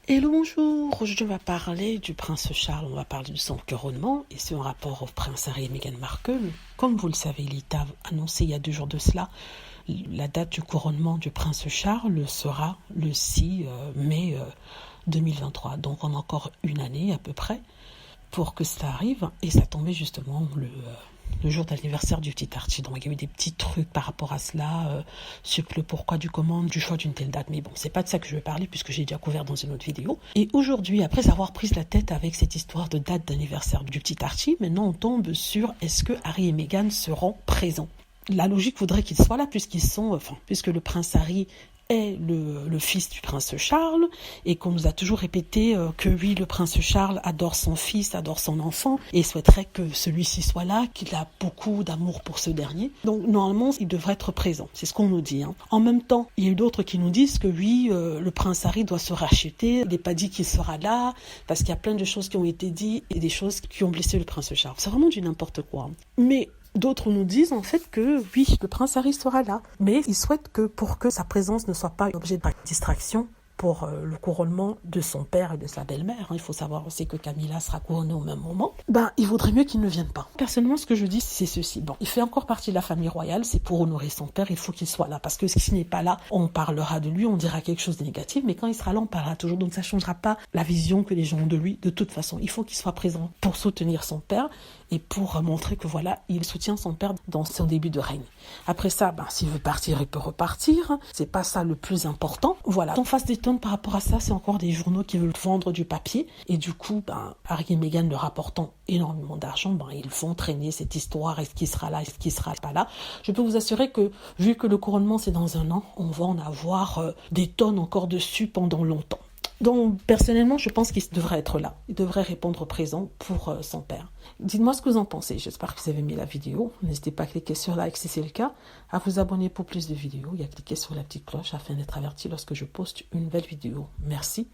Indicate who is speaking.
Speaker 1: Hello, bonjour. Aujourd'hui, on va parler du prince Charles, on va parler de son couronnement et c'est en rapport au prince Harry et Meghan Markle. Comme vous le savez, il est annoncé il y a 2 jours de cela. La date du couronnement du prince Charles sera le 6 mai 2023. Donc, on a encore une année à peu près pour que cela arrive. Et ça tombait justement le jour d'anniversaire du petit Archie. Donc il y a eu des petits trucs par rapport à cela, sur le pourquoi du comment, du choix d'une telle date. Mais bon, c'est pas de ça que je vais parler puisque j'ai déjà couvert dans une autre vidéo. Et aujourd'hui, après avoir pris la tête avec cette histoire de date d'anniversaire du petit Archie, maintenant on tombe sur est-ce que Harry et Meghan seront présents. La logique voudrait qu'ils soient là puisque le prince Harry est le fils du prince Charles et qu'on nous a toujours répété que oui, le prince Charles adore son fils, adore son enfant et souhaiterait que celui-ci soit là, qu'il a beaucoup d'amour pour ce dernier. Donc normalement, il devrait être présent. C'est ce qu'on nous dit. En même temps, il y a eu d'autres qui nous disent que oui, le prince Harry doit se racheter. Il n'est pas dit qu'il sera là parce qu'il y a plein de choses qui ont été dites et des choses qui ont blessé le prince Charles. C'est vraiment du n'importe quoi. Mais d'autres nous disent en fait que oui, le prince Harry sera là, mais ils souhaitent que pour que sa présence ne soit pas objet de distraction pour le couronnement de son père et de sa belle-mère. Il faut savoir aussi que Camilla sera couronnée au même moment. Il vaudrait mieux qu'il ne vienne pas. Personnellement, ce que je dis, c'est ceci. Bon, il fait encore partie de la famille royale, c'est pour honorer son père, il faut qu'il soit là. Parce que s'il n'est pas là, on parlera de lui, on dira quelque chose de négatif, mais quand il sera là, on parlera toujours. Donc ça ne changera pas la vision que les gens ont de lui. De toute façon, il faut qu'il soit présent pour soutenir son père et pour montrer que voilà, il soutient son père dans son début de règne. Après ça, s'il veut partir, il peut repartir. C'est pas ça le plus important. Voilà. En face des tonnes par rapport à ça, c'est encore des journaux qui veulent vendre du papier. Et du coup, Harry et Meghan leur rapportant énormément d'argent, ils font traîner cette histoire. Est-ce qu'il sera là? Est-ce qu'il sera pas là? Je peux vous assurer que, vu que le couronnement c'est dans 1 an, on va en avoir des tonnes encore dessus pendant longtemps. Donc, personnellement, je pense qu'il devrait être là. Il devrait répondre présent pour son père. Dites-moi ce que vous en pensez. J'espère que vous avez aimé la vidéo. N'hésitez pas à cliquer sur like si c'est le cas, à vous abonner pour plus de vidéos et à cliquer sur la petite cloche afin d'être averti lorsque je poste une nouvelle vidéo. Merci